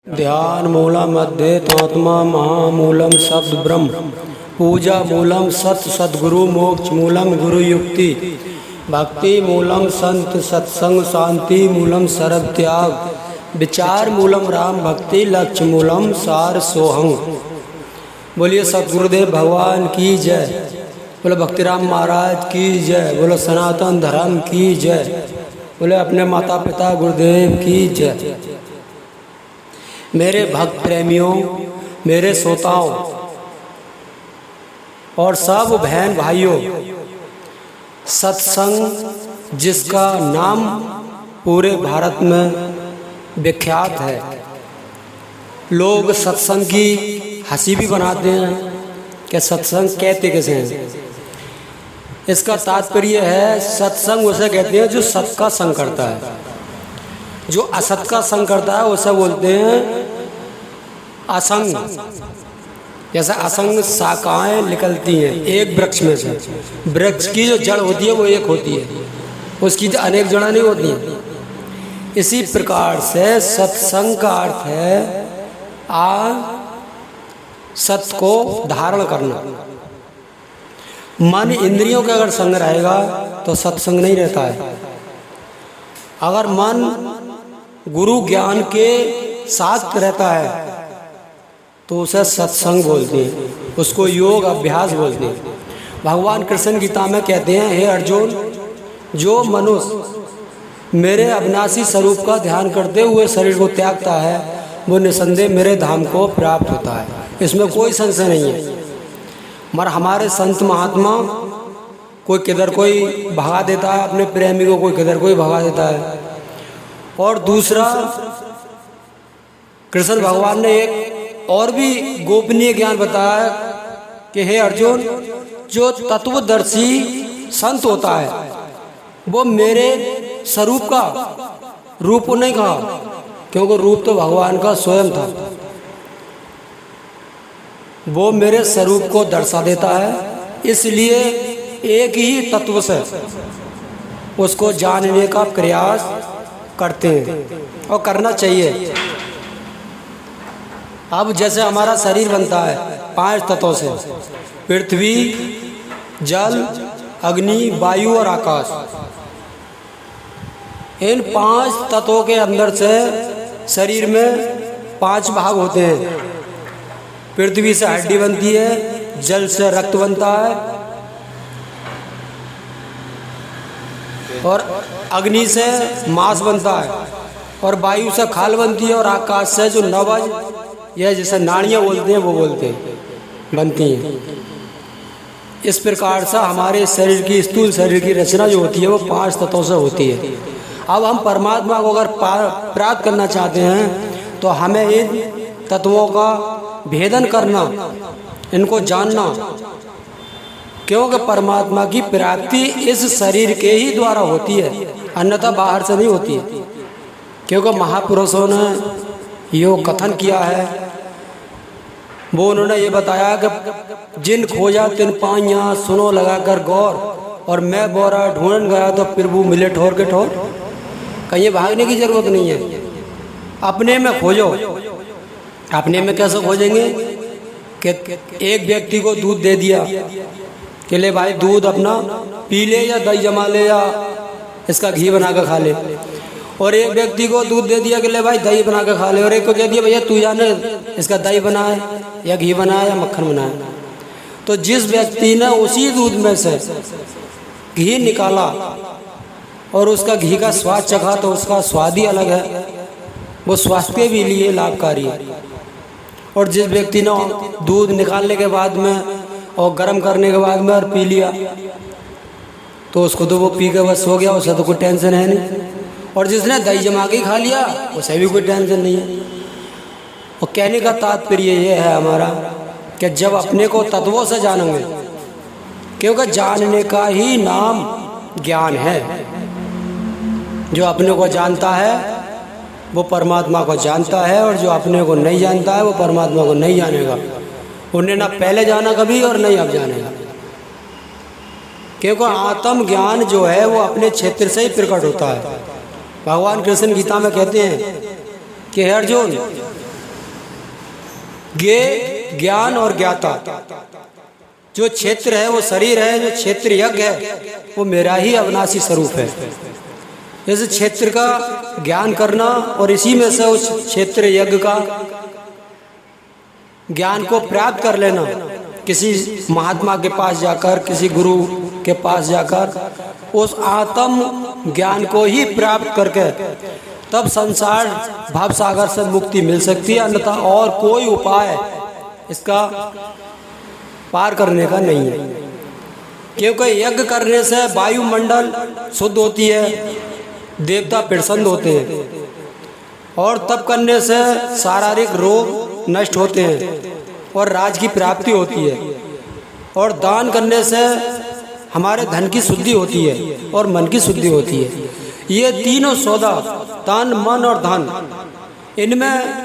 ध्यान मूलम अध्येतात्मा महामूलम शब्द ब्रह्म पूजा मूलम सत सद्गुरु मोक्ष मूलम गुरु युक्ति भक्ति मूलम संत सत्संग शांति मूलम सर्व त्याग विचार मूलम राम भक्ति लक्ष्य मूलम सार सोहंग। बोलिए सतगुरुदेव भगवान की जय। बोलो भक्तिराम महाराज की जय। बोलो सनातन धर्म की जय। बोले अपने माता पिता गुरुदेव की जय। मेरे भक्त प्रेमियों, मेरे श्रोताओं और सब बहन भाइयों, सत्संग जिसका नाम पूरे भारत में विख्यात है, लोग सत्संग की हंसी भी बनाते हैं कि सत्संग कहते कैसे हैं। इसका तात्पर्य है सत्संग उसे कहते हैं जो सत का संग करता है। जो असत का संग करता है उसे बोलते हैं असंग। जैसे असंग शाखाएं निकलती हैं एक वृक्ष में से, वृक्ष की जो जड़ होती है वो एक होती है, उसकी जो अनेक जड़ें नहीं होती हैं। इसी प्रकार से सत्संग का अर्थ है सत्य को धारण करना। मन इंद्रियों का अगर संग रहेगा तो सत्संग नहीं रहता है। अगर मन गुरु ज्ञान के साथ रहता है तो उसे सत्संग बोलते हैं, उसको योग अभ्यास बोलते हैं। भगवान कृष्ण गीता में कहते हैं, हे अर्जुन, जो मनुष्य मेरे अविनाशी स्वरूप का ध्यान करते हुए शरीर को त्यागता है वो निसंदेह मेरे धाम को प्राप्त होता है। इसमें कोई संशय नहीं है। मगर हमारे संत महात्मा कोई किधर कोई भगा देता है अपने प्रेमी को, कोई किधर कोई भगा देता है। और दूसरा, कृष्ण भगवान ने एक और भी गोपनीय ज्ञान बताया कि हे अर्जुन, जो तत्वदर्शी संत होता है वो मेरे स्वरूप का रूप नहीं कहा, क्योंकि रूप तो भगवान का स्वयं था। वो मेरे स्वरूप को दर्शा देता है, इसलिए एक ही तत्व से उसको जानने का प्रयास करते हैं और करना चाहिए। अब जैसे हमारा शरीर बनता है 5 तत्वों से, पृथ्वी, जल, अग्नि, वायु और आकाश। इन 5 तत्वों के अंदर से शरीर में 5 भाग होते हैं। पृथ्वी से हड्डी बनती है, जल से रक्त बनता है, और अग्नि से मांस बनता है, और वायु से खाल बनती है, और आकाश से जो नवज यह जैसे नाड़ियाँ बोलते हैं वो बोलते हैं बनती हैं। इस प्रकार से हमारे शरीर की, स्थूल शरीर की रचना जो होती है वो 5 तत्वों से होती है। अब हम परमात्मा को अगर प्राप्त करना चाहते हैं तो हमें इन तत्वों का भेदन करना, इनको जानना, क्योंकि परमात्मा की प्राप्ति इस शरीर के ही द्वारा होती है, अन्यथा बाहर से नहीं होती है। क्योंकि महापुरुषों ने योग कथन किया है, वो उन्होंने ये बताया कि जिन खोजा तिन पाइयाँ सुनो लगाकर गौर, और मैं बोरा ढूंढन गया तो प्रभु मिले ठोर के ठोर। कहीं भागने की जरूरत नहीं है, अपने में खोजो। अपने में कैसे खोजेंगे कि एक व्यक्ति को दूध दे दिया कि ले भाई दूध अपना पी ले, या दही जमा ले, या इसका घी बना कर खा ले। और एक व्यक्ति को दूध दे दिया कि ले भाई दही बना कर खा ले, और एक को कह दिया भैया तू जाने इसका दही बनाए या घी बनाए या मक्खन बनाए। तो जिस व्यक्ति ने उसी दूध में से घी निकाला और उसका घी का स्वाद चखा तो उसका स्वाद ही अलग है, वो स्वास्थ्य के भी लिए लाभकारी है। और जिस व्यक्ति ने दूध निकालने के बाद में और गर्म करने के बाद में और पी लिया तो उसको तो वो पी के बस हो गया, उसे तो कोई टेंशन है नहीं। और जिसने दही जमा के खा लिया उसे भी कोई टेंशन नहीं है। और कहने का तात्पर्य ये है हमारा कि जब अपने को तत्वों से जानेंगे, क्योंकि जानने का ही नाम ज्ञान है। जो अपने को जानता है वो परमात्मा को जानता है, और जो अपने को नहीं जानता है वो परमात्मा को नहीं जानेगा। उन्हें ना पहले जाना कभी और नहीं अब जानेगा, क्योंकि आत्म ज्ञान जो है वो अपने क्षेत्र से ही प्रकट होता है। भगवान कृष्ण गीता में कहते हैं कि हे अर्जुन, ज्ञे ज्ञान और ज्ञाता। जो क्षेत्र है वो शरीर है, जो क्षेत्र यज्ञ है वो मेरा ही अविनाशी स्वरूप है। इस क्षेत्र का ज्ञान करना और इसी में से उस क्षेत्र यज्ञ का ज्ञान को प्राप्त कर लेना, किसी महात्मा के पास जाकर, किसी गुरु के पास जाकर उस आत्म ज्ञान को ही प्राप्त करके तब संसार भाव सागर से मुक्ति मिल सकती है। अन्यथा और कोई उपाय इसका पार करने का नहीं है। क्योंकि यज्ञ करने से वायुमंडल शुद्ध होती है, देवता प्रसन्न होते हैं, और तप करने से शारीरिक रोग नष्ट होते हैं और राज की प्राप्ति होती है, और दान करने से हमारे धन की शुद्धि होती है और मन की शुद्धि होती है। ये तीनों सौदा, तन मन और धन, इनमें